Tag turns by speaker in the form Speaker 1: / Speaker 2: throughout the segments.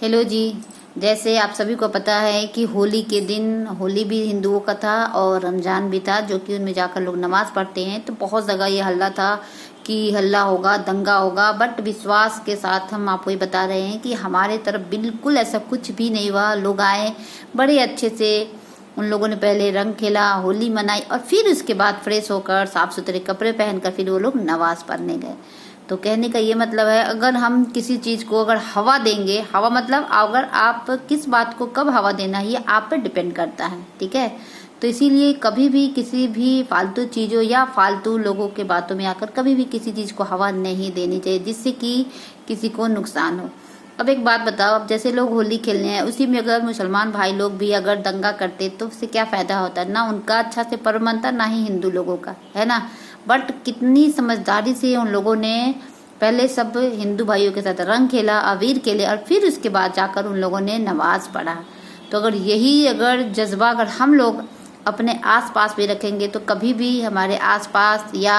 Speaker 1: Hello जी। जैसे आप सभी को पता है कि होली के दिन, होली भी हिंदुओं का था और रमज़ान भी था, जो कि उनमें जाकर लोग नमाज पढ़ते हैं। तो बहुत जगह ये हल्ला था कि हल्ला होगा, दंगा होगा, बट विश्वास के साथ हम आपको ये बता रहे हैं कि हमारे तरफ बिल्कुल ऐसा कुछ भी नहीं हुआ। लोग आए बड़े अच्छे से, उन लोगों ने पहले रंग खेला, होली मनाई और फिर उसके बाद फ्रेश होकर साफ सुथरे कपड़े पहनकर फिर वो लोग नमाज पढ़ने गए। तो कहने का ये मतलब है, अगर हम किसी चीज़ को अगर हवा देंगे, हवा मतलब अगर आप किस बात को कब हवा देना है ये आप पे डिपेंड करता है, ठीक है। तो इसीलिए कभी भी किसी भी फालतू चीज़ों या फालतू लोगों के बातों में आकर कभी भी किसी चीज़ को हवा नहीं देनी चाहिए जिससे कि किसी को नुकसान हो। अब एक बात बताओ, अब जैसे लोग होली खेलने हैं, उसी में अगर मुसलमान भाई लोग भी अगर दंगा करते तो उससे क्या फ़ायदा होता, ना उनका अच्छा से पर्व मनता, ना ही हिंदू लोगों का, है ना। बट कितनी समझदारी से उन लोगों ने पहले सब हिंदू भाइयों के साथ रंग खेला, अबीर खेले और फिर उसके बाद जाकर उन लोगों ने नमाज पढ़ा। तो अगर जज्बा अगर हम लोग अपने आसपास भी रखेंगे तो कभी भी हमारे आसपास या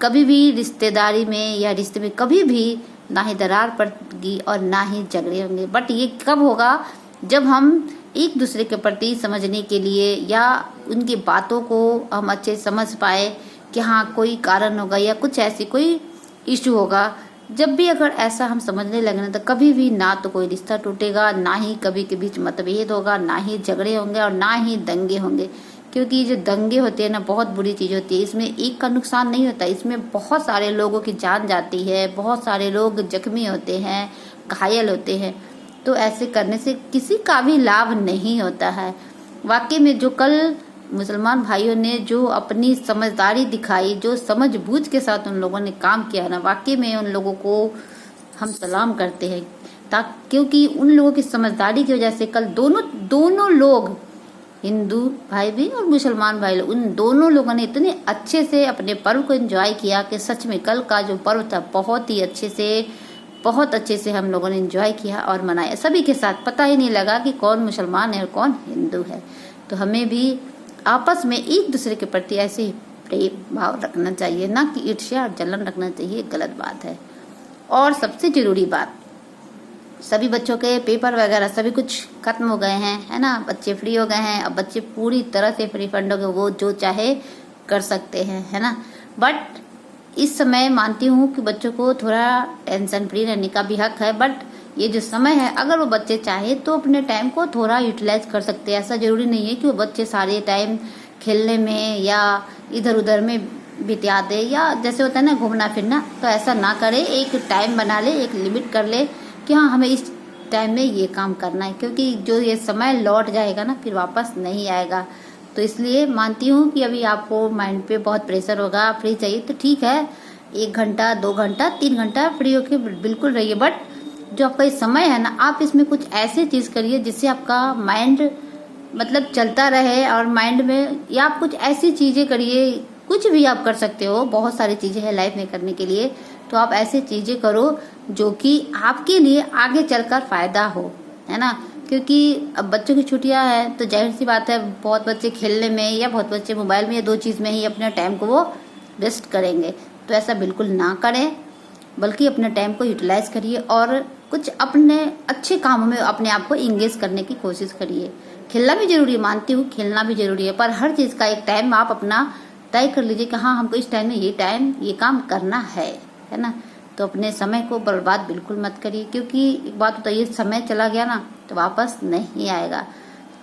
Speaker 1: कभी भी रिश्तेदारी में या रिश्ते में कभी भी ना ही दरार पड़ेगी और ना ही झगड़े होंगे। बट ये कब होगा, जब हम एक दूसरे के प्रति समझने के लिए या उनकी बातों को हम अच्छे समझ पाए कि हाँ कोई कारण होगा या कुछ ऐसी कोई इशू होगा। जब भी अगर ऐसा हम समझने लगे ना, तो कभी भी ना तो कोई रिश्ता टूटेगा, ना ही कभी के बीच मतभेद होगा, ना ही झगड़े होंगे और ना ही दंगे होंगे। क्योंकि ये जो दंगे होते हैं ना, बहुत बुरी चीज़ होती है। इसमें एक का नुकसान नहीं होता, इसमें बहुत सारे लोगों की जान जाती है, बहुत सारे लोग जख्मी होते हैं, घायल होते हैं। तो ऐसे करने से किसी का भी लाभ नहीं होता है। वाकई में जो कल मुसलमान भाइयों ने जो अपनी समझदारी दिखाई, जो समझबूझ के साथ उन लोगों ने काम किया ना, वाकई में उन लोगों को हम सलाम करते हैं। क्योंकि उन लोगों की समझदारी की वजह से कल दोनों लोग, हिंदू भाई भी और मुसलमान भाई लोग, उन दोनों लोगों ने इतने अच्छे से अपने पर्व को एंजॉय किया कि सच में कल का जो पर्व था बहुत अच्छे से हम लोगों ने एंजॉय किया और मनाया सभी के साथ। पता ही नहीं लगा कि कौन मुसलमान है और कौन हिंदू है। तो हमें भी आपस में एक दूसरे के प्रति ऐसे ही प्रेम भाव रखना चाहिए, ना कि ईर्ष्या और जलन रखना चाहिए, गलत बात है। और सबसे जरूरी बात, सभी बच्चों के पेपर वगैरह सभी कुछ खत्म हो गए हैं, है ना। बच्चे फ्री हो गए हैं, अब बच्चे पूरी तरह से फ्री फंड हो गए, वो जो चाहे कर सकते हैं, है ना। बट इस समय मानती हूँ कि बच्चों को थोड़ा टेंशन फ्री रहने का भी हक है। बट ये जो समय है, अगर वो बच्चे चाहे तो अपने टाइम को थोड़ा यूटिलाइज कर सकते हैं। ऐसा जरूरी नहीं है कि वो बच्चे सारे टाइम खेलने में या इधर उधर में बिता दे, या जैसे होता है ना घूमना फिरना, तो ऐसा ना करे। एक टाइम बना ले, एक लिमिट कर ले कि हाँ हमें इस टाइम में ये काम करना है, क्योंकि जो ये समय लौट जाएगा ना फिर वापस नहीं आएगा। तो इसलिए मानती हूँ कि अभी आपको माइंड पे बहुत प्रेशर होगा, फ्री चाहिए तो ठीक है, 1 घंटा 2 घंटा 3 घंटा फ्री होके बिल्कुल रहिए। बट जो आपका ये समय है ना, आप इसमें कुछ ऐसी चीज़ करिए जिससे आपका माइंड मतलब चलता रहे और माइंड में, या आप कुछ ऐसी चीज़ें करिए, कुछ भी आप कर सकते हो, बहुत सारी चीज़ें हैं लाइफ में करने के लिए। तो आप ऐसी चीज़ें करो जो कि आपके लिए आगे चलकर फ़ायदा हो, है ना। क्योंकि अब बच्चों की छुट्टियां हैं तो जाहिर सी बात है बहुत बच्चे खेलने में या बहुत बच्चे मोबाइल में या 2 चीज़ में ही अपने टाइम को वो वेस्ट करेंगे। तो ऐसा बिल्कुल ना करें, बल्कि अपने टाइम को यूटिलाइज करिए और कुछ अपने अच्छे कामों में अपने आप को इंगेज करने की कोशिश करिए। खेलना भी जरूरी है, मानती हूँ खेलना भी जरूरी है, पर हर चीज़ का एक टाइम आप अपना तय कर लीजिए कि हाँ हमको इस टाइम में ये काम करना है ना। तो अपने समय को बर्बाद बिल्कुल मत करिए, क्योंकि एक बात बताइए, समय चला गया ना तो वापस नहीं आएगा।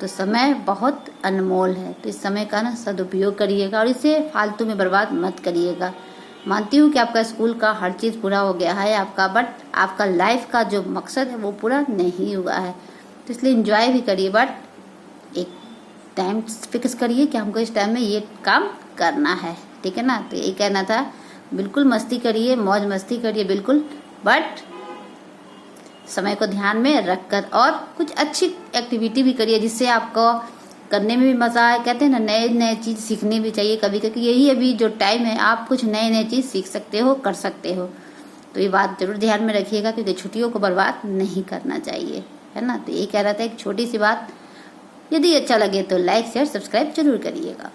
Speaker 1: तो समय बहुत अनमोल है, तो इस समय का ना सदुपयोग करिएगा और इसे फालतू में बर्बाद मत करिएगा। मानती हूँ कि आपका स्कूल का हर चीज़ पूरा हो गया है आपका, बट आपका लाइफ का जो मकसद है वो पूरा नहीं हुआ है। तो इसलिए एंजॉय भी करिए, बट एक टाइम फिक्स करिए कि हमको इस टाइम में ये काम करना है, ठीक है ना। तो यही कहना था, बिल्कुल मस्ती करिए, मौज मस्ती करिए बिल्कुल, बट समय को ध्यान में रखकर और कुछ अच्छी एक्टिविटी भी करिए जिससे आपको करने में भी मज़ा आए। कहते हैं ना, नए चीज़ सीखनी भी चाहिए कभी, क्योंकि यही अभी जो टाइम है आप कुछ नए चीज़ सीख सकते हो, कर सकते हो। तो ये बात जरूर ध्यान में रखिएगा, क्योंकि छुट्टियों को बर्बाद नहीं करना चाहिए, है ना। तो ये कह रहा था एक छोटी सी बात, यदि अच्छा लगे तो लाइक शेयर सब्सक्राइब जरूर करिएगा।